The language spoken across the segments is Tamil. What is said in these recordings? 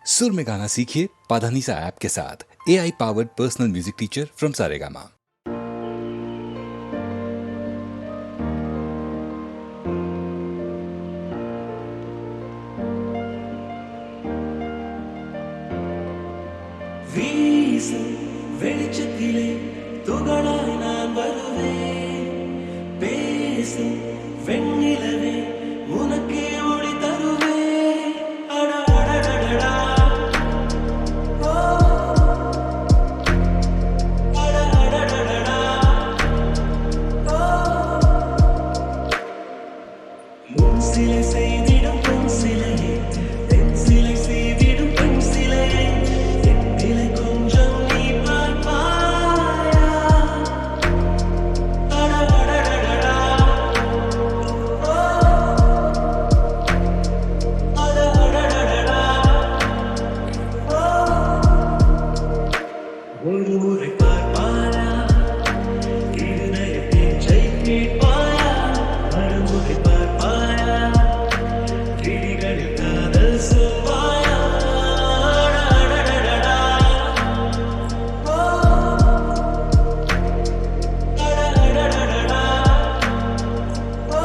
सुर में गाना सीखिए पाधानीसा ऐप के साथ। AI powered personal music teacher from Saregama. வெளிச்சத்திலே துகளாய் நான் வருவேன், பேசும் வெண்ணிலவே உனக்கே ஒளி தருவேன். அடடடடடா, ஓ, அடடடடடா, ஓ, முன் சிலை செய்திடும் பொன் சிலையே, தென் சிலை செய்திடும் பெண் சிலையே, என் நிலை கொஞ்சம் நீ பார்ப்பாயா? அடடடடடா, ஓ, அடடடடடா, ஓ, ஒரு முறை பார்ப்பாயா? இருதய பேச்சை கேட்பாயா? மறுமுறை பார்ப்பாயா? விழிகளில் காதல் சொல்வாயா? அடடடடடா, ஓ, அடடடடடா, ஓ.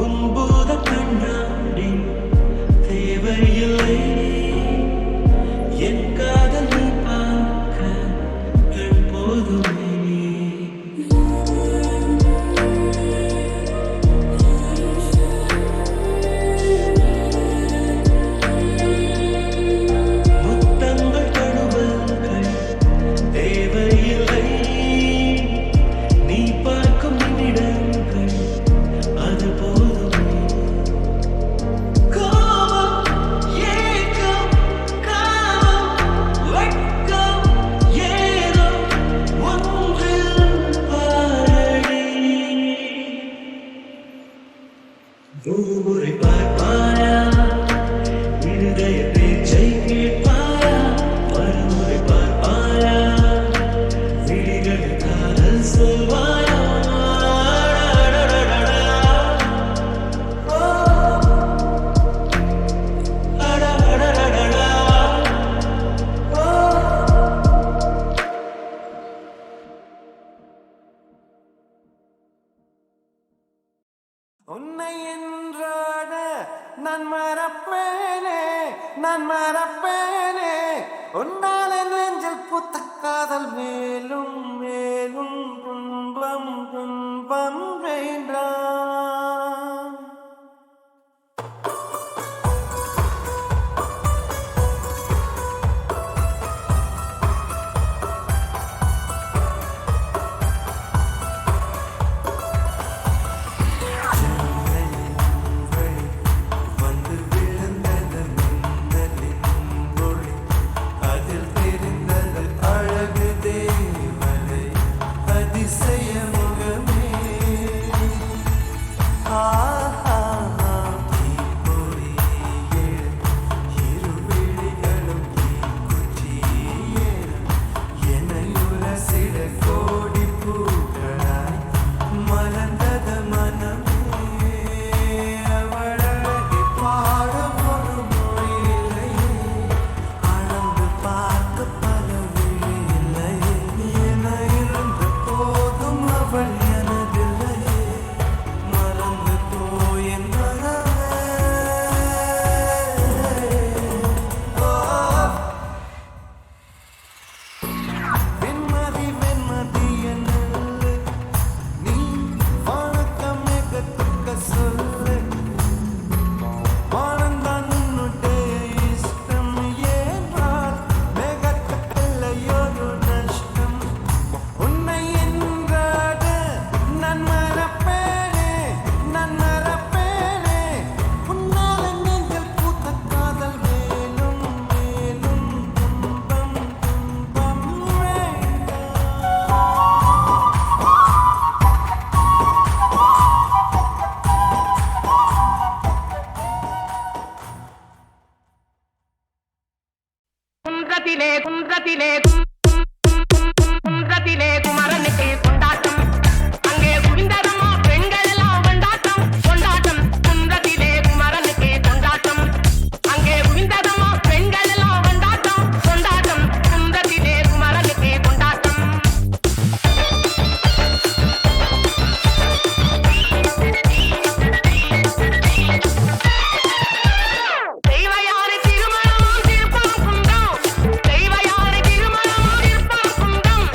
உன்போத கண்ணாடி தேவையில்லை, என் காதல் நீ பார்க்க கண் போதுமே. முத்தங்கள் தழுவல்கள் தேவையில்லை, நீ பார்க்கும் நிமிடங்கள் அது போதுமே. கோபம், ஏக்கம், காமம், வெட்கம் ஏதோ ஒன்றில் பாரடி. ஒரு முறை பார்ப்பாயா? இருதய பேச்சை கேட்பாயா? மறுமுறை பார்ப்பாயா? விழிகளில் காதல் சொல்வாயா? அடடடடடா, ஓ, அடடடடடா, ஓ. உன்னை என்றாட நான் மறப்பேனே, நான் மறப்பேனே, உன்னால் என் நெஞ்சில் பூத்த காதல் மேலும் மேலும் துன்பம் துன்பம் வேண்டாம். வந்து விழுந்தது மின்னலின் ஒளி, அதில் தெரிந்தது அழகு தேவதை. குன்றத்திலே குமரனுக்கு கொண்டாட்டம் அங்கே குவிந்ததம்மா பெண்கள் எல்லாம் கொண்டாட்டம் கொண்டாட்டம் குன்றத்திலே குமரனுக்கு கொண்டாட்டம் அங்கே குவிந்ததம்மா பெண்கள் எல்லாம் கொண்டாட்டம் கொண்டாட்டம் குன்றத்திலே குமரனுக்கு கொண்டாட்டம் தெய்வயானை திருமணம் திருப்பம் குன்றம் தெய்வயானை திருமணம் திருப்பம் குன்றம்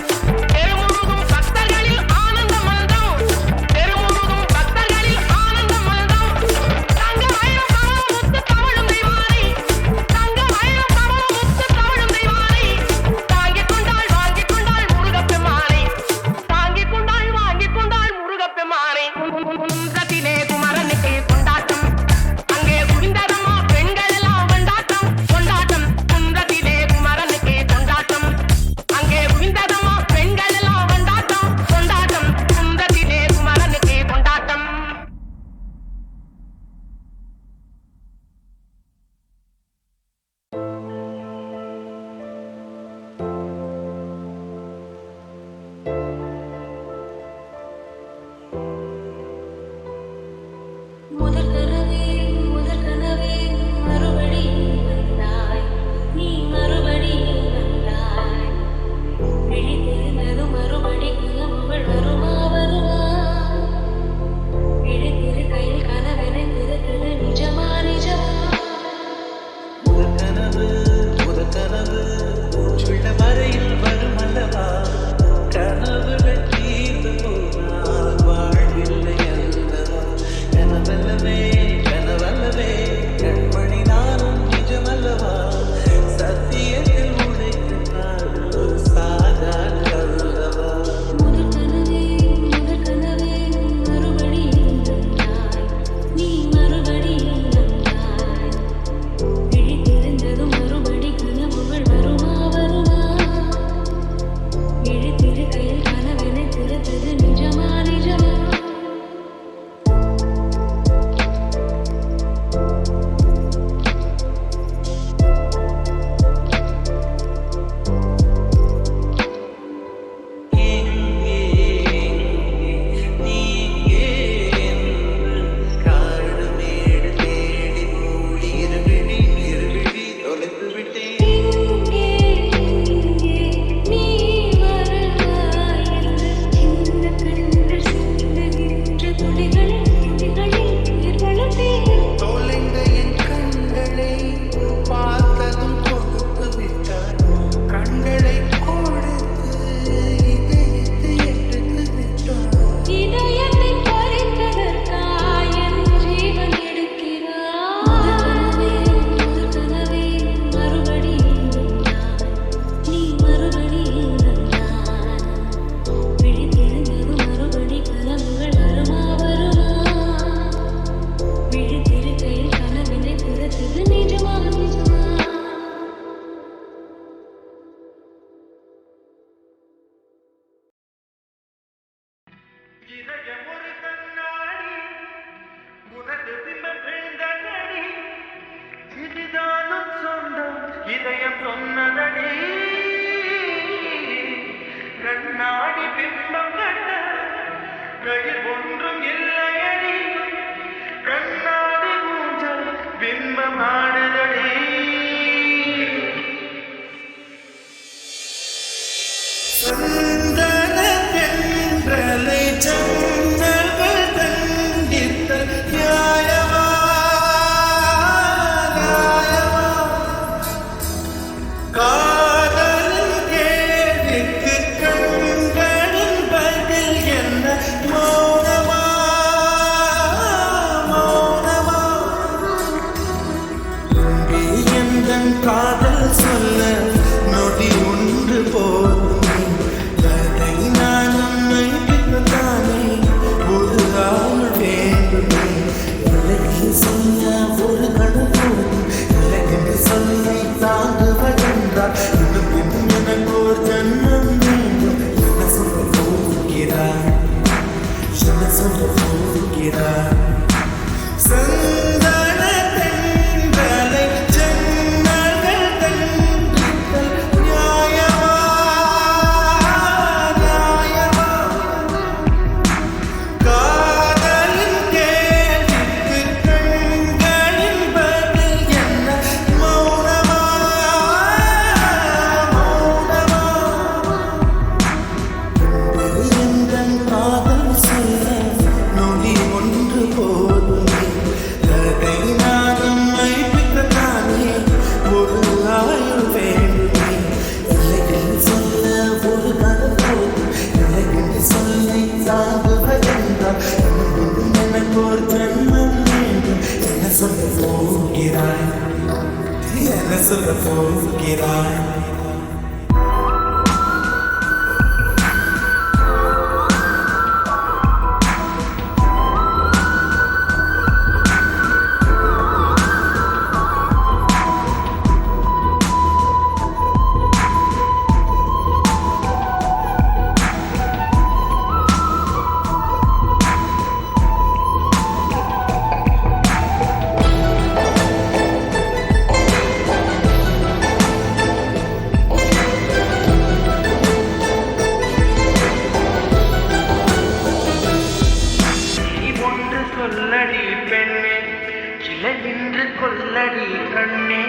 தெருமுழுதும் பக்தர்களில் ஆனந்த மல்தம் தெருமுழுதும் பக்தர்களில் ஆனந்த மல்தம் தங்க மயிலும் கமலம் முத்து தவழும் தெய்வானை தங்க மயிலும் கமலம் முத்து தவழும் தெய்வானை தாங்கிக் கொண்டாள் வாங்கிக் கொண்டாள் முருகப்பெருமானை தாங்கிக் கொண்டாள் வாங்கிக் கொண்டாள் முருகப்பெருமானை குன்றத்திலே குமரனுக்கு கொண்டாட்டம் அங்கே குவிந்ததம்மா பெண்கள் எல்லாம் கொண்டாட்டம் கொண்டாட்டம் குன்றத்திலே குமரனுக்கு கொண்டாட்டம் அங்கே குவிந்ததம்மா பெண்கள் எல்லாம் கொண்டாட்டம் கொண்டாட்டம் குன்றத்திலே குமரனுக்கு கொண்டாட்டம் முதல் கனவே மறுபடி வந்தாய் நீ மறுபடி வந்தாய் விழித்திருந்தது மறுபடி கிளம்புகள் வருமா விழித்திரு கையில் கனவென திருத்தது நிஜமா முதற்கனவு சொல்ல வரையில் வரும் அல்லவா கனவுகள் தீர்ந்து போனால் வாழ்வில்லை அல்லவா கனவல்லவே கண்மணி நானும் நிஜமல்லவா சத்தியத்தில் உழைத்தால் ஒரு சாதாரண அல்லவா முதல் கனவே மறுபடி வந்தாய் நீ மறுபடி வந்தாய் விழித்திருந்தது மறுபடி கனவுகள் வருமா விழித்திரு கையில் கனவென திருத்தது நிஜமா காரணமேடு தேடி மூடி இருவிழி தொலைத்து விட்டேன் இங்கே நீ வருவாய் என்று சின்ன கண்கள் சிந்துகின்ற துளிகளில் உயிர் வளர்த்தேன் தொலைந்த என் கண்களை பார்த்ததும் கொடுத்து விட்டாய் கண்களை கொடுத்து இதயத்தை எடுத்து விட்டாய் இதயத்தை பறித்ததற்காய் என் ஜீவன் எடுக்கிறாய் முதல் கனவே மறுபடி வந்தாய் நீ மறுபடி வந்தாய் விழித்திருந்தது மறுபடி கனவுகள் வருமா விழித்திரு கையில் கனவினை திருத்தது நிஜமா இதயம் ஒரு கண்ணாடி உனது பிம்பம் விழுந்ததடி இதுதானும் சொந்தம் இதயம் சொன்னதடி கண்ணாடி பிம்பம் கண்ட கையில் ஒன்றும் இல்லையடி கண்ணாடி ஊஞ்சல் பிம்பம் ஆடுதடி சுந்தர தென்றலை ஜன்னல்கள் தண்டித்த நியாயமா காதலின் கேள்விக்கு கண்களின் பதில் என்ன மௌனமா மௌனமா சொல்ல போகிறாய் நீ ஒன்று சொல்லடி பெண்ணே சிலை நின்று கொல்லடி கண்ணே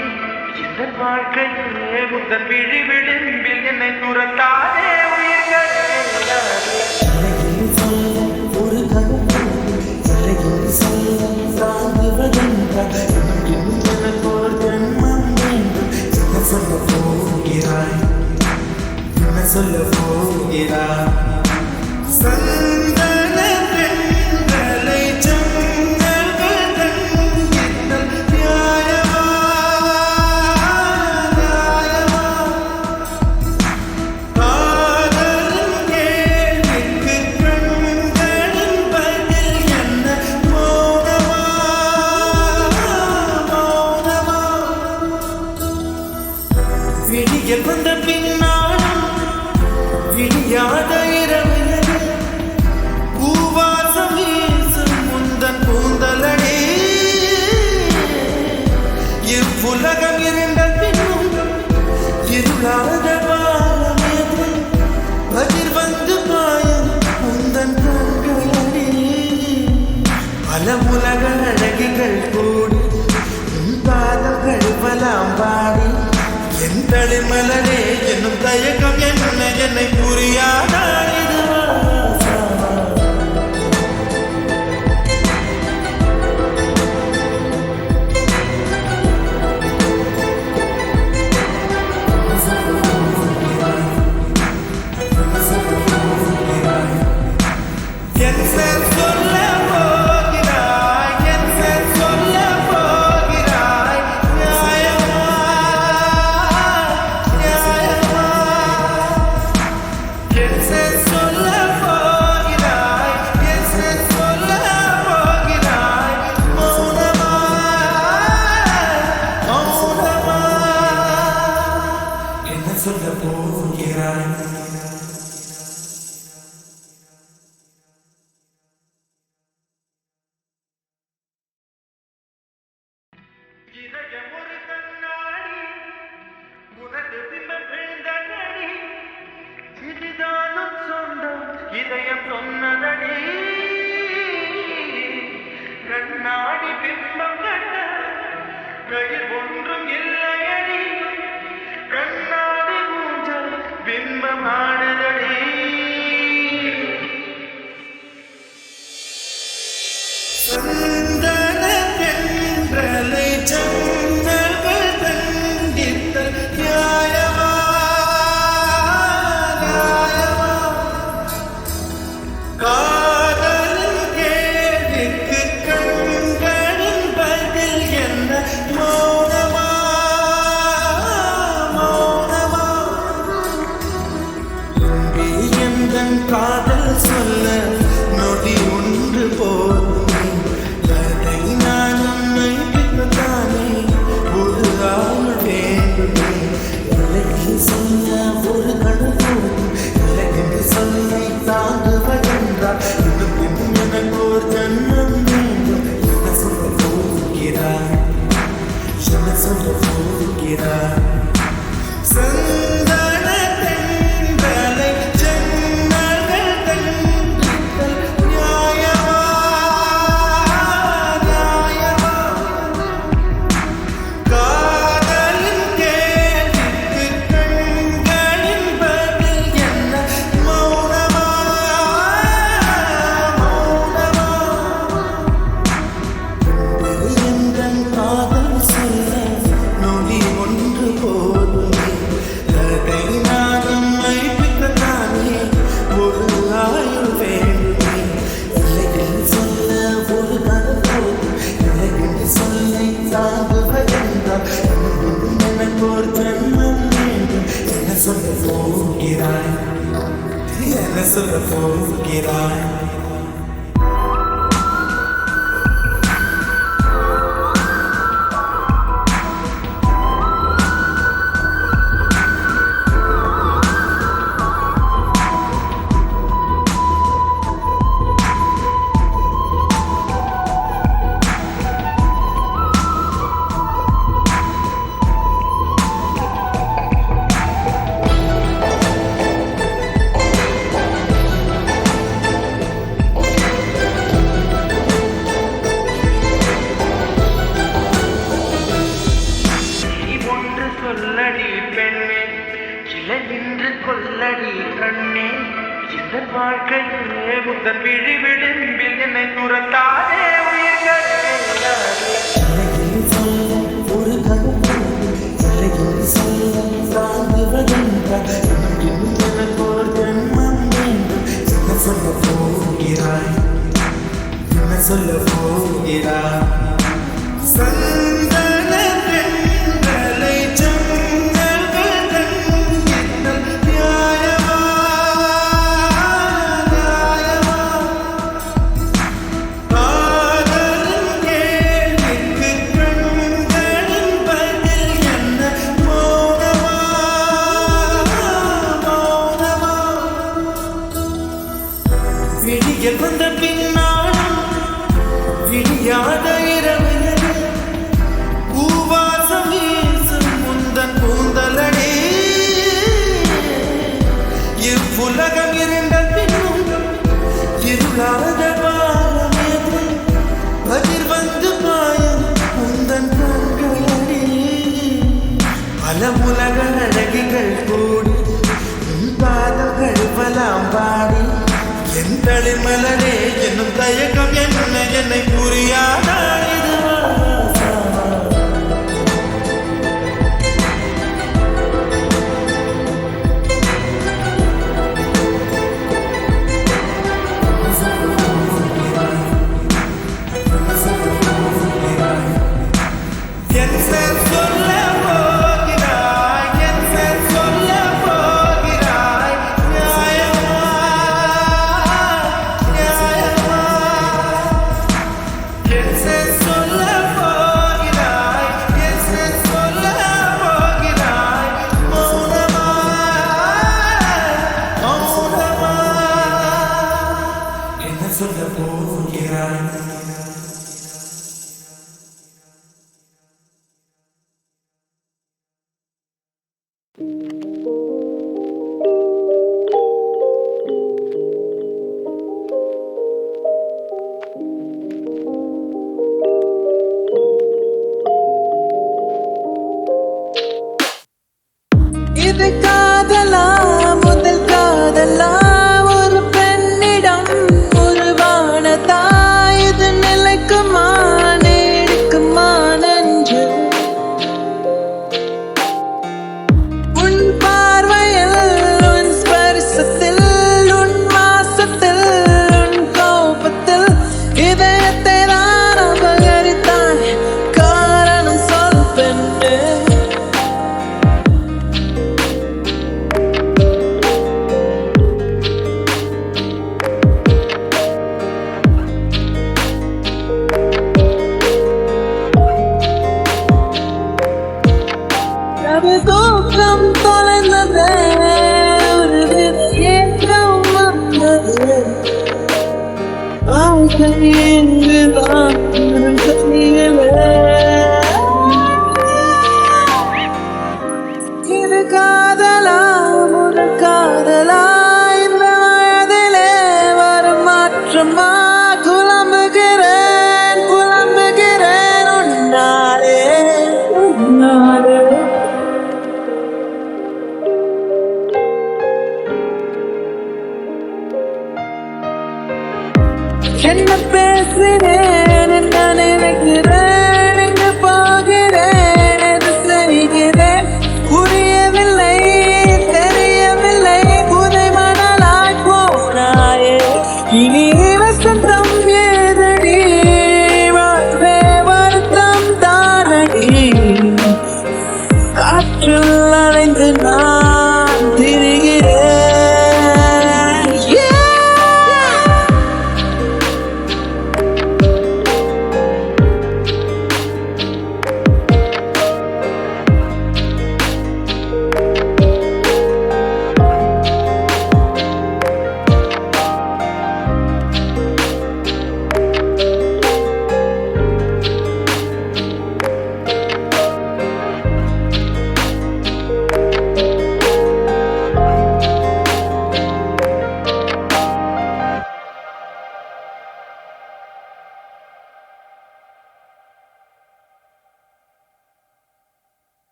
இந்த வாழ்க்கையிலே முதன் விழி விளிம்பில் என்னை துரத்தாதே உயிர்களே ஒரு கதை எனக்கு ஒரு ஜென்மம் வேண்டும் என்ன சொல்ல போகிறாய் என்ன சொல்ல போகிறாய் சந்தன பெண்களை சொன்னவள் தங்கித்தல் நியாயமா நியாயமா காதலின் கேள்விக்கு கண்களின் பதில் என்ன மௌனமா மௌனமா விடிய வந்த பின்னாலும் விடியாத இரவிலே பூவாசம் வீசும் முந்தன் பூந்தலடி இவ்வுலகம் இருந்த பின்னும் இருளாத பாலமேது பதிர் வந்து பாயும் முந்தன் கண்களடி பல உலக அழகிகள் கூடி உன் பாதம் கழுவலாம் பாடி என் தளிமலரே என்னும் தயக்கம் என்ன என்னை புரியாதா இது வாசமா? என் பேர் சொல்ல போகிறாய் என் பேர் சொல்ல போகிறாய் நியாயமா நியாயமா என் பேர் சொல்ல போகிறாய் என் பேர் சொல்ல போகிறாய் மௌனமா மௌனமா என்ன சொல்ல போகிறாய் இதயம் ஒரு கண்ணாடி உனது பிம்பம் விழுந்ததடி இதுதானும் சொந்தம் இதயம் சொன்னதடி கண்ணாடி பிம்பம் கண்ட கையில் ஒன்றும் இல்லையடி கண்ணாடி ஊஞ்சல் பிம்பம் ஆடுதடி சந்தன தென்றலை சொன்னவள் தங்கித்தல் நியாயமா நியாயமா காதலின் கேள்விக்கு கண்களின் பதில் என்ன மௌனமா மௌனமா சொல்ல போகிறாய் நீ ஒன்று சொல்லடி பெண்ணே சிலை நின்று கொல்லடி கண்ணே இந்த வாழ்க்கையே உந்தன் விழி விளிம்பில் என்னை துரத்தாதே உயிர்களே ஒரு கருத்து சொல்ல வாழ்ந்துவதென்றால் எனக்கு ஒரு ஜென்மம் வேண்டும் என்ன சொல்ல போகிறாய் என்ன சொல்ல போகிறாய் சந்தன பெண்களை ஜன்னல்கள் கண்கின்ற நியாயமா நியாயமா காதலின் கேள்விக்கு கண்களின் பதில் என்ன மௌனமா மௌனமா விழிகள் வந்த பின்னாலும் விழியாத இரவினது பூவாசம் வீசும் முந்தன் பூந்தலடே இவ்வுலகம் இருண்ட பின்னும் இருளாத பாலமேது பதிர் வந்து பாயும் முந்தன் கண்களடே பல உலக அழகிகள் கூடி உன் பாதங்கள் பலாம் பாடி என் தளிர்மலரே என்னும் தயக்கம் என்ன என்னை புரியாதா இதுவா என் சொல்ல போகிறாய் என் சொல்ல போகிறாய் நியாயமா நியாயமா என் சொல்ல போகிறாய் என் சொல்ல போகிறாய் மௌனமா மௌனமா என்ன சொல்ல போகிறாய் இது காதலா முதல் காதலா ஒரு பெண்ணிடம் உருவானதா இது நிலைக்குமா நீடிக்குமா நன்று உன் பார்வையில் உன் ஸ்பரிசத்தில் உன் மாசத்தில் உன் கோபத்தில் இதயத்தை தான் அபகரித்தான் காரணம் சொல் பெண்ணே அது தூக்கம் தொலைந்தது ஒரு ஏற்றம் வந்தது வாழ்க்கை எங்குதான் தெரியல இது காதலா முதல் காதலா இந்த வயதிலே வரும் மாற்றமா புலம்புகிறேன் புலம்புகிறேன் உன்னாலே உன்னாலே என்ன பேசுகிறேன் என்ன நினைக்கிறேன் எங்கு போகிறேன் எது செய்கிறேன் புரியவில்லை தெரியவில்லை புதை மணலாய் போனாயே இனி வசந்தம் ஏதடி வாழ்வே வருத்தம் தானடி காற்றில் அலைந்து நான் திரிகிறேன்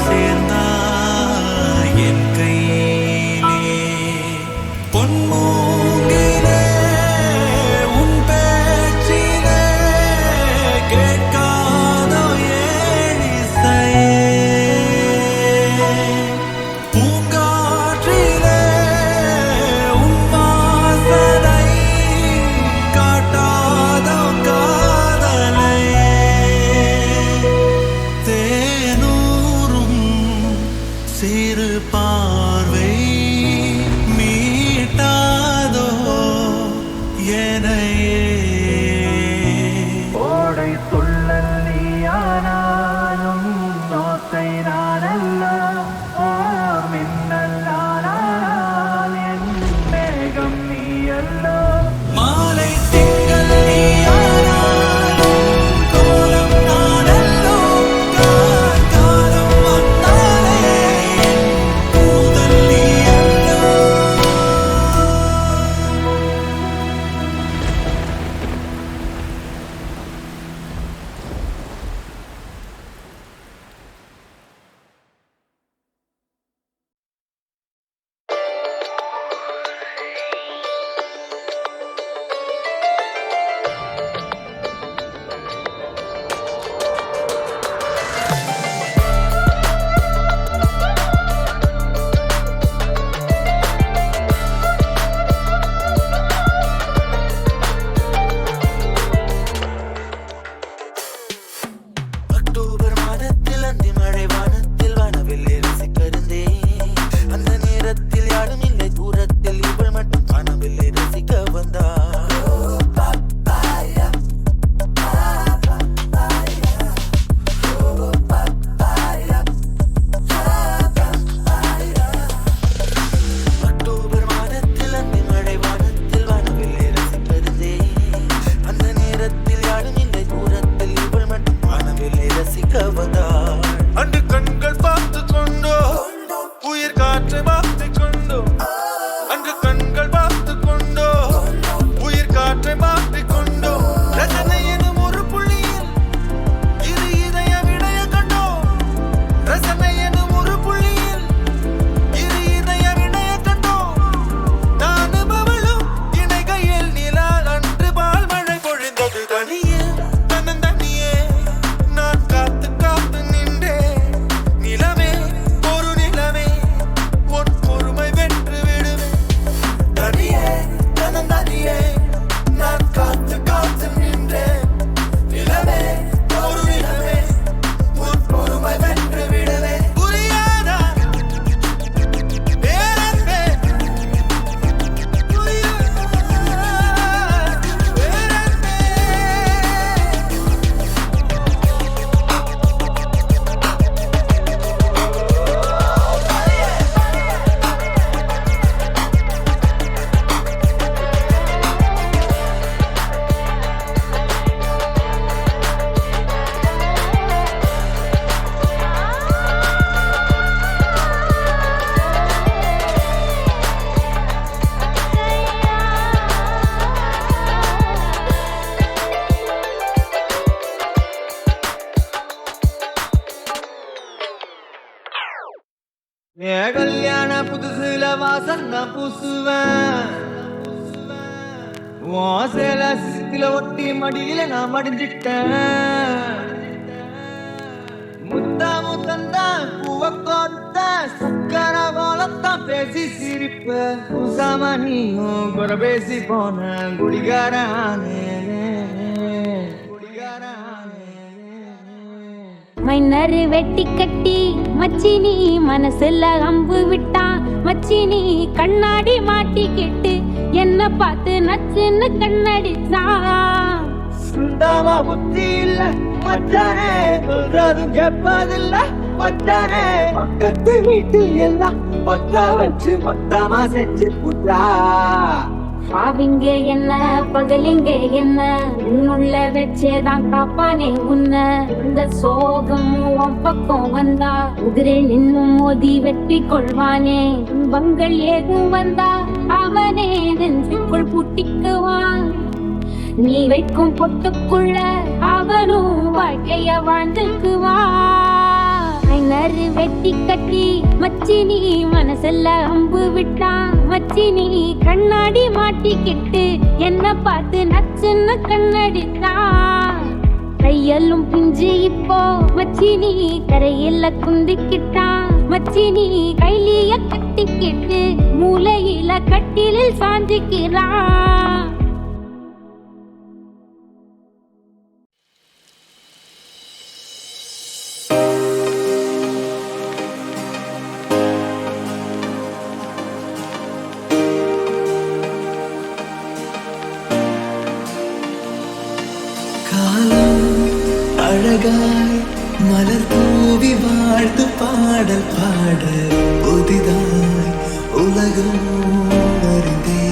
சேர்ந்தா என் கையிலே பொன்மூங்கிலே உன் பேச்சிலே கேட்காதோ ஏழிசையே பூங்காற்றிலே உன் வாசனை காட்டாதோ காதலையே தேனூரும் சிறு பார்வை மீட்டாதோ எனையே ஓடை துள்ளல் நீயானாலும் நோத்தை நானல்ல ஓர் மின்னல் நானால் என் மேகம் நீயல்ல மாலை திங்கள் நீயானாலும் கோலம் நானல்லோ காலம் வந்தாலே கூதல் நீயல்லோ அக்டோபர் மாதத்தில் அந்தி மழை வானத்தில் வானவில்லை ரசிக்கருந்தேன் அந்த நேரத்தில் யாரும் இல்லை தூரத்தில் இவள் மட்டும் காணவில்லை ரசிக்க வந்தார் அக்டோபர் மாதத்தில் அந்தி மழை வானத்தில் வானவில்லை ரசிக்கருந்தேன் அந்த நேரத்தில் யாரும் இல்லை தூரத்தில் இவள் மட்டும் காணவில்லை ரசிக்க வந்தார் அன்று கண்கள் பார்த்து கொண்டோ உயிர் காற்றை பார்த்து கொண்டோ அன்று கண்கள் பார்த்து கொண்டோ உயிர் காற்றை பார்த்து கொண்டோ ரசனை எனும் ஒரு புள்ளியில் இரு இதய விடைய கண்டோ ரசனை எனும் ஒரு புள்ளியில் இரு இதய விடைய கண்டோ நானும் அவளும் இணைகையில் நிலா அன்று பால் மழை பொழிந்தது தனியே தன்னந்தனியே நான் காத்து காத்து நின்றேன் நிலவே ஒரு நிலவே உன் பொறுமை வென்று விடுவேன் தனியே தன்னந்தனியே நான் காத்து காத்து நின்றேன் நிலவே ஒரு நிலவே உன் பொறுமை வென்று விடுவேன் புரியாதா பேரன்பே புரியாதா பேரன்பே என் கல்யாண புதுசுல வாசம் நான் பூசுவேன் உன் சேல சிசில ஒட்டி மடியில நான் மடிஞ்சிட்டேன் முத்தா முத்தந்தான் பூவ கோத்த சக்கர கோலத்தான் பேசி சிரிப்பேன் பூசாம நீயும் குறை பேசி போன குடிகாரானே மைனர் வெட்டி கட்டி மச்சினி மனசுல அம்பு விட்டான் மச்சினி கண்ணாடி மாட்டிக்கிட்டு என்ன பார்த்து நச்சுன்னு கண்ணடிச்சான் சுண்டாமா புத்தி இல்ல மச்சானே சொல்றதும் கேட்பதில்ல மச்சானே பக்கத்து வீட்டு எல்லாம் பத்த வச்சு மொத்தமா செஞ்சு புட்டா பாவிங்க என்ன பகலிங்க என்ன உன்னுள்ள வச்சேதான் காப்பானே உன்ன இந்த சோகம் உன் பக்கம் வந்தா குதிரை நின்னும் மோதி வெற்றி கொள்வானே துன்பங்கள் ஏதும் வந்தா அவனே நெஞ்சுக்குள் புட்டிக்குவான் நீ வைக்கும் பொட்டுக்குள்ள அவனும் வாழ்க்கைய வாழ்ந்துக்குவான் ஐநறு வெட்டி கட்டி மச்சினி மனசெல்ல அம்பு விட்டான். மச்சினி கண்ணாடி மாட்டிக்கிட்டு என்ன பார்த்து நச்சுன்னு கண்ணடித்தான். கையெல்லும் பிஞ்சு இப்போ மச்சினி கரையில குந்திக்கிட்டான். மச்சினி கைலிய கட்டிக்கிட்டு மூலையில கட்டிலில் சாஞ்சிக்கிறான். அழகாய் மலர் தூவி வாழ்த்து பாடல் பாட புதிதாய் உலகம் அறிந்தே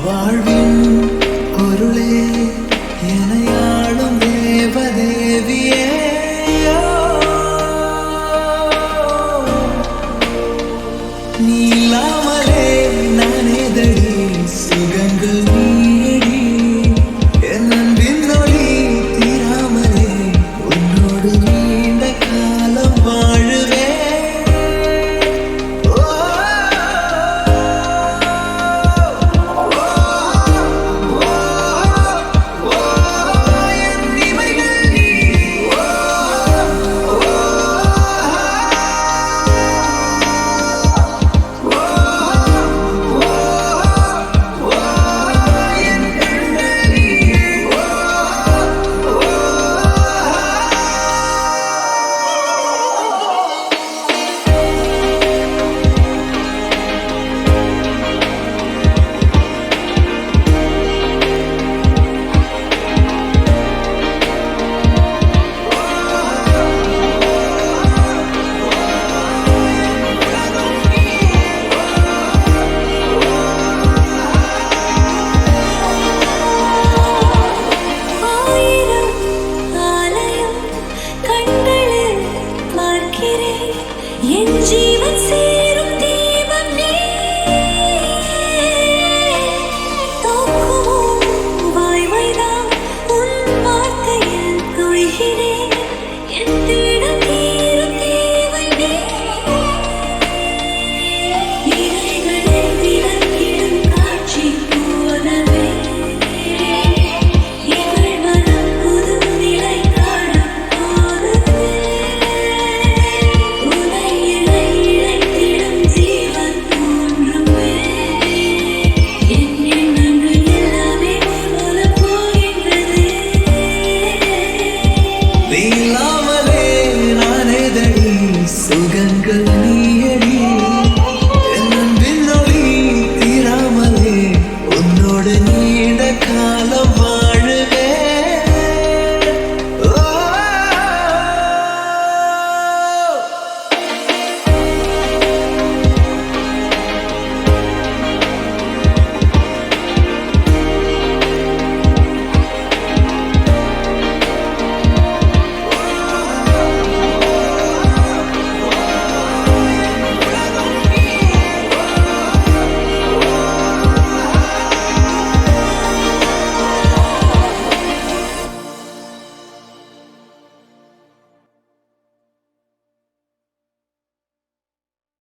வாழ்வின் பொருளே எனையாளும் தேவதேவியே நீ இல்லாமலே நானே தடி சுகங்கள் நீடி என் அன்பின் ஒளி தீராமலே உன்னோடு நீண்ட காலம் வாழுவே என் ஜீவன்